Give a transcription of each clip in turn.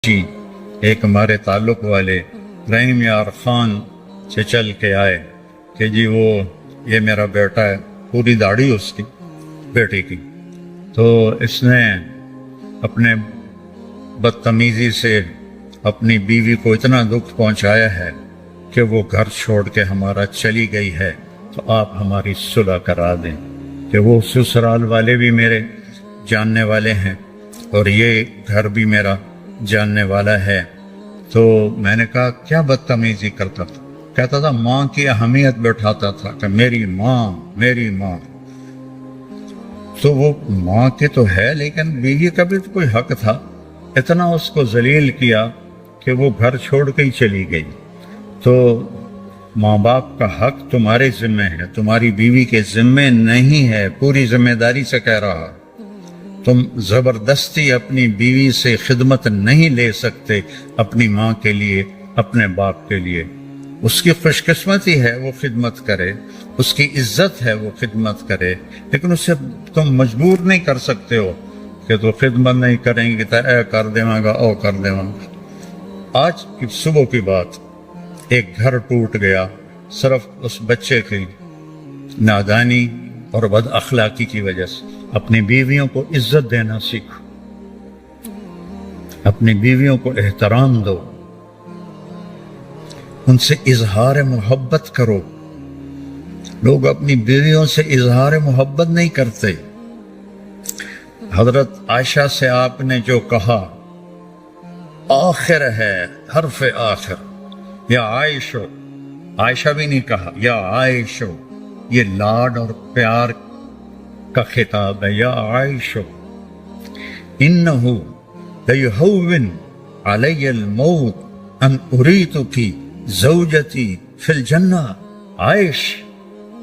جی ایک ہمارے تعلق والے رحیم یار خان سے چل کے آئے کہ جی وہ یہ میرا بیٹا ہے، پوری داڑھی اس کی بیٹے کی، تو اس نے اپنے بدتمیزی سے اپنی بیوی کو اتنا دکھ پہنچایا ہے کہ وہ گھر چھوڑ کے ہمارا چلی گئی ہے، تو آپ ہماری صلح کرا دیں کہ وہ سسرال والے بھی میرے جاننے والے ہیں اور یہ گھر بھی میرا جاننے والا ہے۔ تو میں نے کہا کیا بدتمیزی کرتا تھا؟ کہتا تھا ماں کی اہمیت بٹھاتا تھا کہ میری ماں میری ماں۔ تو وہ ماں کی تو ہے لیکن بیوی کا بھی تو کوئی حق تھا۔ اتنا اس کو ذلیل کیا کہ وہ گھر چھوڑ کے ہی چلی گئی۔ تو ماں باپ کا حق تمہارے ذمہ ہے، تمہاری بیوی کے ذمہ نہیں ہے۔ پوری ذمہ داری سے کہہ رہا، تم زبردستی اپنی بیوی سے خدمت نہیں لے سکتے، اپنی ماں کے لیے، اپنے باپ کے لیے۔ اس کی خوش قسمتی ہے وہ خدمت کرے، اس کی عزت ہے وہ خدمت کرے، لیکن اسے تم مجبور نہیں کر سکتے ہو کہ تو خدمت نہیں کریں گے تو اے کر دے گا او کر دے گا۔ آج کی صبح کی بات، ایک گھر ٹوٹ گیا صرف اس بچے کی نادانی اور بد اخلاقی کی وجہ سے۔ اپنی بیویوں کو عزت دینا سیکھو، اپنی بیویوں کو احترام دو، ان سے اظہار محبت کرو۔ لوگ اپنی بیویوں سے اظہار محبت نہیں کرتے۔ حضرت عائشہ سے آپ نے جو کہا، آخر ہے حرف آخر، یا عائشو، عائشہ بھی نہیں کہا یا عائشو، یہ لاڈ اور پیار کا خطاب ہے، یا عائشو انہو لیہون علی الموت ان اریتکی زوجتی فی الجنہ۔ عائش،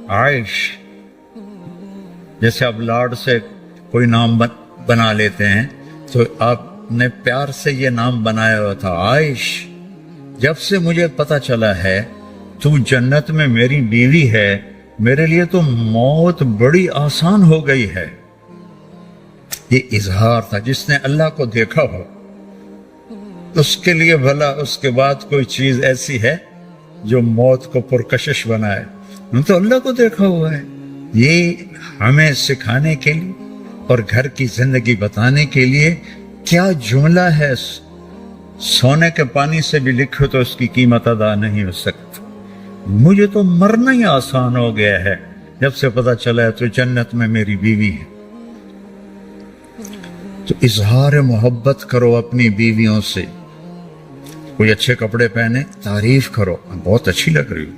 عائش، جیسے آپ لاڈ سے کوئی نام بنا لیتے ہیں تو آپ نے پیار سے یہ نام بنایا ہوا تھا، عائش۔ جب سے مجھے پتا چلا ہے تو جنت میں میری بیوی ہے، میرے لیے تو موت بڑی آسان ہو گئی ہے۔ یہ اظہار تھا۔ جس نے اللہ کو دیکھا ہو اس کے لیے بھلا اس کے بعد کوئی چیز ایسی ہے جو موت کو پرکشش بنائے؟ ہم تو اللہ کو دیکھا ہوا ہے۔ یہ ہمیں سکھانے کے لیے اور گھر کی زندگی بتانے کے لیے کیا جملہ ہے، سونے کے پانی سے بھی لکھو تو اس کی قیمت ادا نہیں ہو سکتی۔ مجھے تو مرنا ہی آسان ہو گیا ہے جب سے پتا چلا ہے تو جنت میں میری بیوی ہے۔ تو اظہار محبت کرو اپنی بیویوں سے۔ کوئی اچھے کپڑے پہنے، تعریف کرو، بہت اچھی لگ رہی ہو۔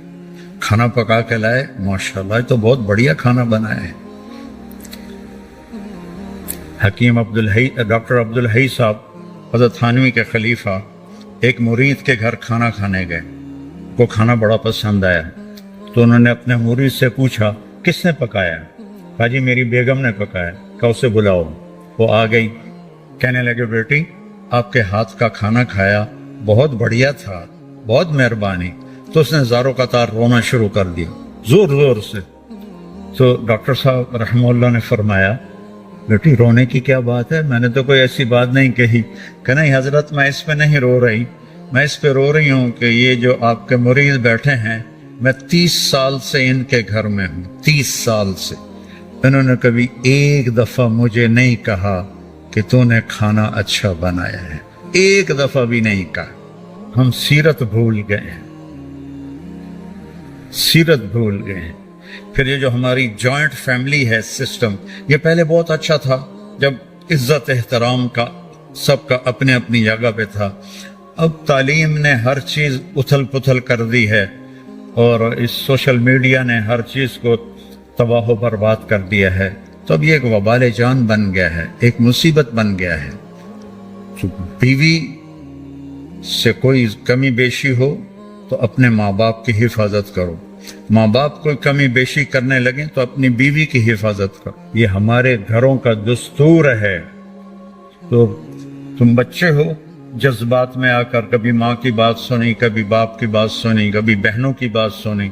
کھانا پکا کے لائے، ماشاءاللہ تو بہت بڑھیا کھانا بنایا ہے۔ حکیم ڈاکٹر عبدالحی صاحب حضرت تھانوی کے خلیفہ ایک مرید کے گھر کھانا کھانے گئے، کو کھانا بڑا پسند آیا تو انہوں نے اپنے مرید سے پوچھا کس نے پکایا؟ کہا جی میری بیگم نے پکایا۔ کہا اسے بلاؤ۔ وہ آ گئی، کہنے لگے بیٹی آپ کے ہاتھ کا کھانا کھایا، بہت بڑھیا تھا، بہت مہربانی۔ تو اس نے زاروں قطار رونا شروع کر دیا، زور زور سے۔ تو ڈاکٹر صاحب رحمہ اللہ نے فرمایا بیٹی رونے کی کیا بات ہے، میں نے تو کوئی ایسی بات نہیں کہی۔ کہ نہیں حضرت میں اس پہ نہیں رو رہی، میں اس پہ رو رہی ہوں کہ یہ جو آپ کے مریض بیٹھے ہیں، میں 30 سال سے ان کے گھر میں ہوں، 30 سال سے انہوں نے کبھی ایک دفعہ مجھے نہیں کہا کہ تو نے کھانا اچھا بنایا ہے، ایک دفعہ بھی نہیں کہا۔ ہم سیرت بھول گئے ہیں، سیرت بھول گئے ہیں۔ پھر یہ جو ہماری جوائنٹ فیملی ہے سسٹم، یہ پہلے بہت اچھا تھا جب عزت احترام کا سب کا اپنے اپنی جگہ پہ تھا۔ اب تعلیم نے ہر چیز اتھل پتھل کر دی ہے اور اس سوشل میڈیا نے ہر چیز کو تباہ و برباد کر دیا ہے، تو اب یہ ایک وبال جان بن گیا ہے، ایک مصیبت بن گیا ہے۔ تو بیوی سے کوئی کمی بیشی ہو تو اپنے ماں باپ کی حفاظت کرو، ماں باپ کوئی کمی بیشی کرنے لگیں تو اپنی بیوی کی حفاظت کرو۔ یہ ہمارے گھروں کا دستور ہے۔ تو تم بچے ہو، جذبات میں آ کر کبھی ماں کی بات سنی، کبھی باپ کی بات سنی، کبھی بہنوں کی بات سنی۔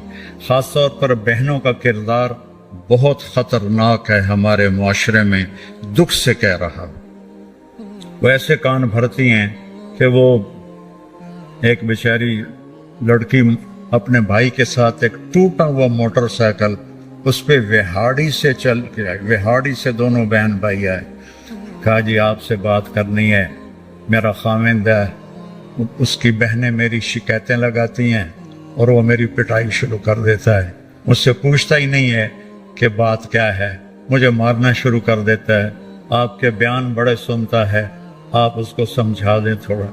خاص طور پر بہنوں کا کردار بہت خطرناک ہے ہمارے معاشرے میں، دکھ سے کہہ رہا۔ وہ ایسے کان بھرتی ہیں کہ وہ ایک بیچاری لڑکی اپنے بھائی کے ساتھ ایک ٹوٹا ہوا موٹر سائیکل اس پہ وہاڑی سے چل کے آئے، وہاڑی سے دونوں بہن بھائی آئے، کہا جی آپ سے بات کرنی ہے، میرا خاوند ہے، اس کی بہنیں میری شکایتیں لگاتی ہیں اور وہ میری پٹائی شروع کر دیتا ہے، مجھ سے پوچھتا ہی نہیں ہے کہ بات کیا ہے، مجھے مارنا شروع کر دیتا ہے، آپ کے بیان بڑے سنتا ہے، آپ اس کو سمجھا دیں تھوڑا۔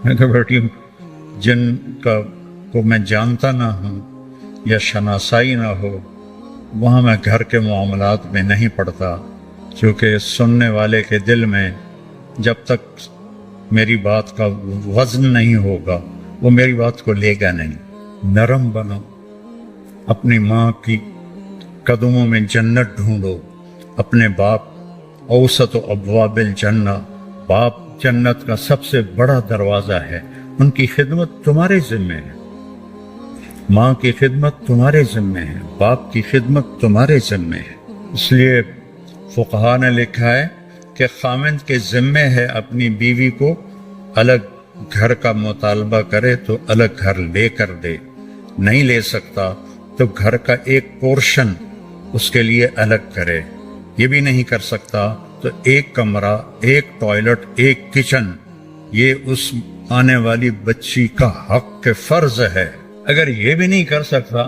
میں کہا بیٹی جن کو میں جانتا نہ ہوں یا شناسائی نہ ہو وہاں میں گھر کے معاملات میں نہیں پڑتا، کیونکہ سننے والے کے دل میں جب تک میری بات کا وزن نہیں ہوگا وہ میری بات کو لے گا نہیں۔ نرم بنو، اپنی ماں کی قدموں میں جنت ڈھونڈو، اپنے باپ اوسط و ابواب الجنہ، باپ جنت کا سب سے بڑا دروازہ ہے، ان کی خدمت تمہارے ذمہ ہے، ماں کی خدمت تمہارے ذمہ ہے، باپ کی خدمت تمہارے ذمہ ہے۔ اس لیے فقہا نے لکھا ہے کہ خاوند کے ذمہ ہے اپنی بیوی کو الگ گھر کا مطالبہ کرے تو الگ گھر لے کر دے، نہیں لے سکتا تو گھر کا ایک پورشن اس کے لیے الگ کرے، یہ بھی نہیں کر سکتا تو ایک کمرہ، ایک ٹوائلٹ، ایک کچن، یہ اس آنے والی بچی کا حق کے فرض ہے۔ اگر یہ بھی نہیں کر سکتا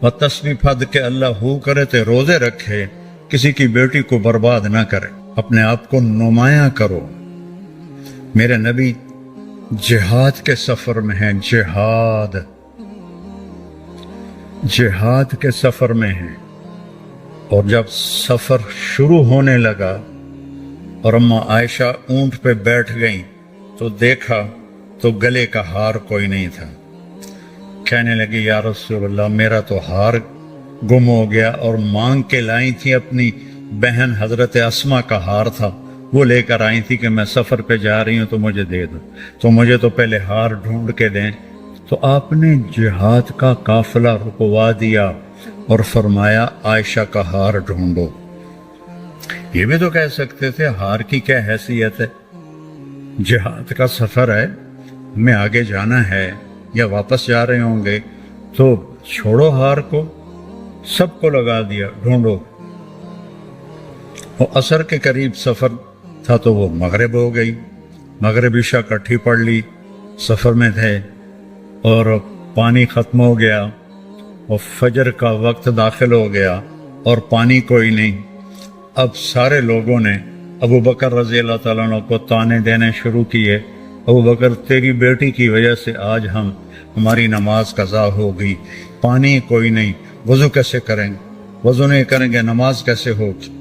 وہ تسبیح پھد کے اللہ ہو کرے تو روزے رکھے، کسی کی بیٹی کو برباد نہ کرے، اپنے آپ کو نمایاں کرو۔ میرے نبی جہاد کے سفر میں ہیں، جہاد کے سفر میں ہیں، اور جب سفر شروع ہونے لگا اور اماں عائشہ اونٹ پہ بیٹھ گئیں تو دیکھا تو گلے کا ہار کوئی نہیں تھا۔ کہنے لگی یا رسول اللہ میرا تو ہار گم ہو گیا، اور مانگ کے لائی تھی اپنی بہن حضرت اسما کا ہار تھا، وہ لے کر آئی تھی کہ میں سفر پہ جا رہی ہوں تو مجھے دے دو، تو مجھے تو پہلے ہار ڈھونڈ کے دیں۔ تو آپ نے جہاد کا قافلہ رکوا دیا اور فرمایا عائشہ کا ہار ڈھونڈو۔ یہ بھی تو کہہ سکتے تھے ہار کی کیا حیثیت ہے، جہاد کا سفر ہے، ہمیں آگے جانا ہے یا واپس جا رہے ہوں گے تو چھوڑو ہار کو، سب کو لگا دیا، ڈھونڈو۔ وہ عصر کے قریب سفر تھا تو وہ مغرب ہو گئی، مغرب عشاء کٹھی پڑھ لی، سفر میں تھے اور پانی ختم ہو گیا اور فجر کا وقت داخل ہو گیا اور پانی کوئی نہیں۔ اب سارے لوگوں نے ابو بکر رضی اللہ تعالیٰ عنہ کو تانے دینے شروع کیے، ابو بکر تیری بیٹی کی وجہ سے آج ہماری نماز قضا ہو گئی، پانی کوئی نہیں، وضو کیسے کریں گے، وضو نہیں کریں گے نماز کیسے ہوگی؟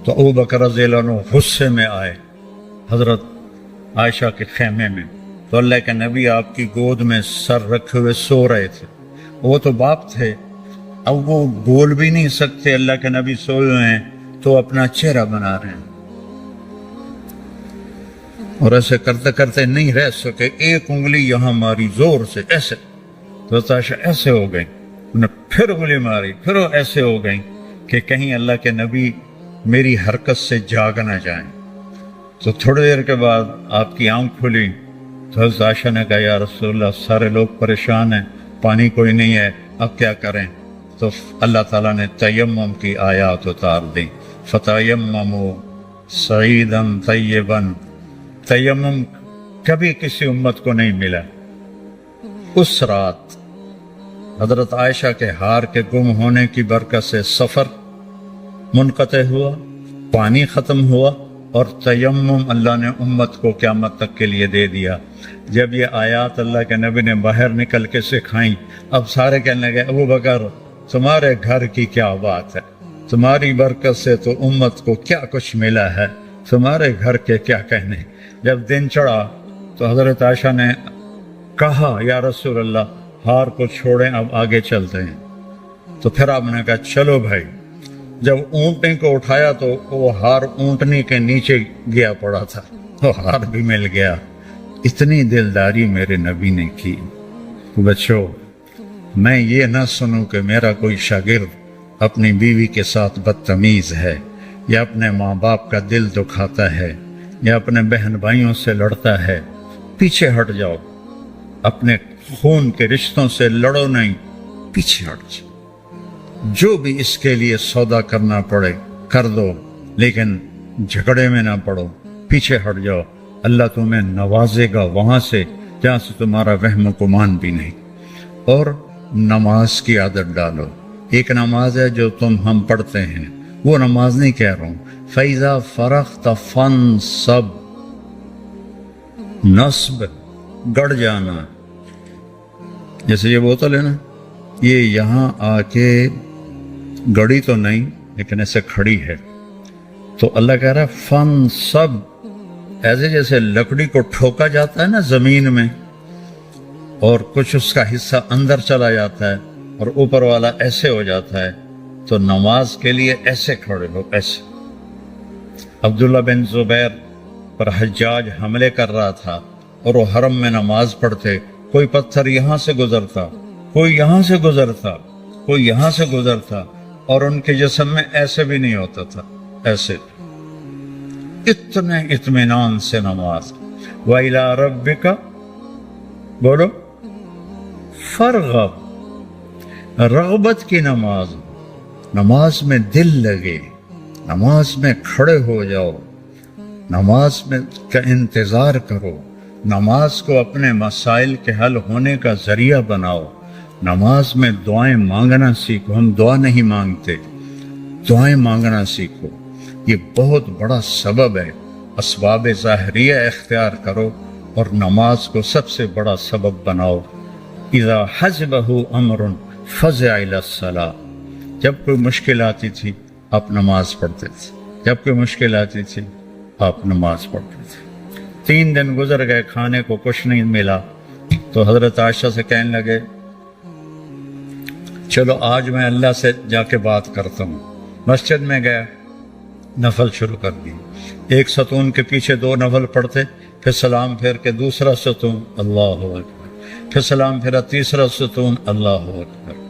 تو ابو بکر رضی اللہ عنہ غصے میں آئے حضرت عائشہ کے خیمے میں، تو اللہ کے نبی آپ کی گود میں سر رکھے ہوئے سو رہے تھے، وہ تو باپ تھے، اب وہ بول بھی نہیں سکتے، اللہ کے نبی سوئے ہوئے ہیں تو اپنا چہرہ بنا رہے ہیں، اور ایسے کرتے کرتے نہیں رہ سکے، ایک انگلی یہاں ماری زور سے ایسے، تو عائشہ ایسے ہو گئی، انہیں پھر انگلی ماری، پھر وہ ایسے ہو گئی کہ کہیں اللہ کے نبی میری حرکت سے جاگ نہ جائیں۔ تو تھوڑی دیر کے بعد آپ کی آنکھ کھلی تو حضرت عائشہ نے کہا یا رسول اللہ سارے لوگ پریشان ہیں، پانی کوئی نہیں ہے، اب کیا کریں؟ تو اللہ تعالیٰ نے تیمم کی آیات اتار دی، فتیمموا صعیدا طیبا، تیمم کبھی کسی امت کو نہیں ملا۔ اس رات حضرت عائشہ کے ہار کے گم ہونے کی برکت سے سفر منقطع ہوا، پانی ختم ہوا، اور تیمم اللہ نے امت کو قیامت تک کے لیے دے دیا۔ جب یہ آیات اللہ کے نبی نے باہر نکل کے سکھائیں، اب سارے کہنے لگے ابو بکر تمہارے گھر کی کیا بات ہے، تمہاری برکت سے تو امت کو کیا کچھ ملا ہے، تمہارے گھر کے کیا کہنے۔ جب دن چڑھا تو حضرت عائشہ نے کہا یا رسول اللہ ہار کو چھوڑیں، اب آگے چلتے ہیں۔ تو پھر آپ نے کہا چلو بھائی، جب اونٹنی کو اٹھایا تو وہ ہار اونٹنی کے نیچے گیا پڑا تھا، وہ ہار بھی مل گیا۔ اتنی دلداری میرے نبی نے کی۔ بچوں، میں یہ نہ سنوں کہ میرا کوئی شاگرد اپنی بیوی کے ساتھ بدتمیز ہے، یا اپنے ماں باپ کا دل دکھاتا ہے، یا اپنے بہن بھائیوں سے لڑتا ہے، پیچھے ہٹ جاؤ، اپنے خون کے رشتوں سے لڑو نہیں، پیچھے ہٹ جاؤ، جو بھی اس کے لیے سودا کرنا پڑے کر دو، لیکن جھگڑے میں نہ پڑو، پیچھے ہٹ جاؤ، اللہ تمہیں نوازے گا وہاں سے جہاں سے تمہارا وہم و گمان بھی نہیں۔ اور نماز کی عادت ڈالو۔ ایک نماز ہے جو ہم پڑھتے ہیں، وہ نماز نہیں کہہ رہا ہوں، فَإِذَا فَرَغْتَ فَانْصَبْ، نصب گڑ جانا، جیسے یہ بوتل ہے نا، یہ یہاں آ کے گڑی تو نہیں لیکن ایسے کھڑی ہے، تو اللہ کہہ رہا ہے فَانْصَبْ، ایسے جیسے لکڑی کو ٹھوکا جاتا ہے نا زمین میں اور کچھ اس کا حصہ اندر چلا جاتا ہے اور اوپر والا ایسے ہو جاتا ہے، تو نماز کے لیے ایسے کھڑے ہو، ایسے۔ عبداللہ بن زبیر پر حجاج حملے کر رہا تھا اور وہ حرم میں نماز پڑھتے، کوئی پتھر یہاں سے گزرتا، کوئی یہاں سے گزرتا، کوئی یہاں سے گزرتا، اور ان کے جسم میں ایسے بھی نہیں ہوتا تھا، ایسے، اتنے اطمینان سے نماز۔ وَإِلَىٰ رَبِّكَ، بولو، فَارْغَب، رغبت کی نماز، نماز میں دل لگے، نماز میں کھڑے ہو جاؤ، نماز میں کا انتظار کرو، نماز کو اپنے مسائل کے حل ہونے کا ذریعہ بناؤ، نماز میں دعائیں مانگنا سیکھو۔ ہم دعا نہیں مانگتے، دعائیں مانگنا سیکھو، یہ بہت بڑا سبب ہے۔ اسباب ظاہریہ اختیار کرو اور نماز کو سب سے بڑا سبب بناؤ۔ اذا حزبہ امر فزع الی الصلاۃ، جب کوئی مشکل آتی تھی آپ نماز پڑھتے تھے، جب کوئی مشکل آتی تھی آپ نماز پڑھتے تھے۔ 3 دن گزر گئے، کھانے کو کچھ نہیں ملا، تو حضرت عائشہ سے کہنے لگے چلو آج میں اللہ سے جا کے بات کرتا ہوں۔ مسجد میں گیا، نفل شروع کر دی، ایک ستون کے پیچھے 2 نفل پڑھتے، پھر سلام پھیر کے دوسرا ستون، اللہ اکبر، پھر سلام پھیرا تیسرا ستون، اللہ اکبر،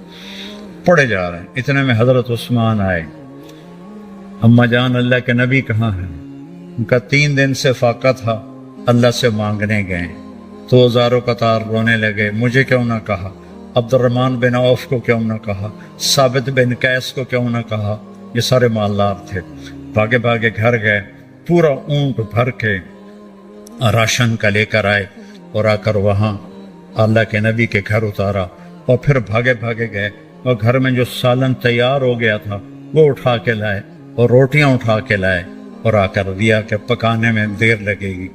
پڑھے جا رہے ہیں۔ اتنے میں حضرت عثمان آئے، اما جان اللہ کے نبی کہاں ہیں؟ ان کا 3 دن سے فاقہ تھا، اللہ سے مانگنے گئے، تو زاروں قطار رونے لگے، مجھے کیوں نہ کہا، عبد الرحمن بن عوف کو کیوں نہ کہا، ثابت بن قیس کو کیوں نہ کہا، یہ سارے مالدار تھے، بھاگے بھاگے گھر گئے، پورا اونٹ بھر کے راشن کا لے کر آئے اور آ کر وہاں اللہ کے نبی کے گھر اتارا، اور پھر بھاگے بھاگے گئے اور گھر میں جو سالن تیار ہو گیا تھا وہ اٹھا کے لائے اور روٹیاں اٹھا کے لائے اور آ کر دیا کہ پکانے میں دیر لگے گی۔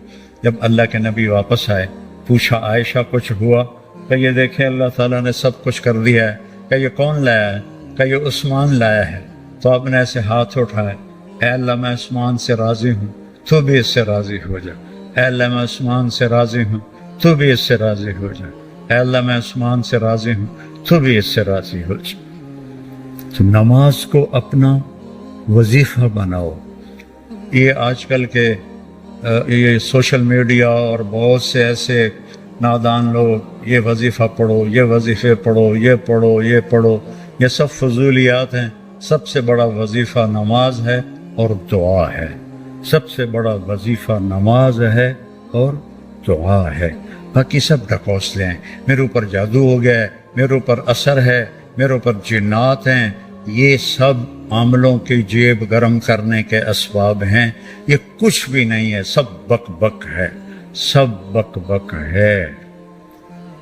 جب اللہ کے نبی واپس آئے، پوچھا عائشہ کچھ ہوا؟ کہ یہ دیکھیں اللہ تعالیٰ نے سب کچھ کر دیا ہے۔ کہ یہ کون لایا ہے؟ کہ یہ عثمان لایا ہے۔ تو آپ نے ایسے ہاتھ اٹھائے، اے اللہ میں عثمان سے راضی ہوں، تو بھی اس سے راضی ہو جا۔ اے اللہ میں عثمان سے راضی ہوں، تو بھی اس سے راضی ہو جا۔ اے اللہ میں عثمان سے راضی ہوں، تو بھی اس سے راضی ہو جا۔ تو نماز کو اپنا وظیفہ بناؤ۔ یہ آج کل کے یہ سوشل میڈیا اور بہت سے ایسے نادان لوگ، یہ وظیفہ پڑھو، یہ وظیفے پڑھو، یہ پڑھو، یہ پڑھو، یہ سب فضولیات ہیں۔ سب سے بڑا وظیفہ نماز ہے اور دعا ہے۔ سب سے بڑا وظیفہ نماز ہے اور دعا ہے۔ باقی سب ڈھکوسلے ہیں، میرے اوپر جادو ہو گیا ہے، میرے اوپر اثر ہے، میرے اوپر جنات ہیں، یہ سب عاملوں کی جیب گرم کرنے کے اسباب ہیں۔ یہ کچھ بھی نہیں ہے، سب بک بک ہے، سب بک بک ہے۔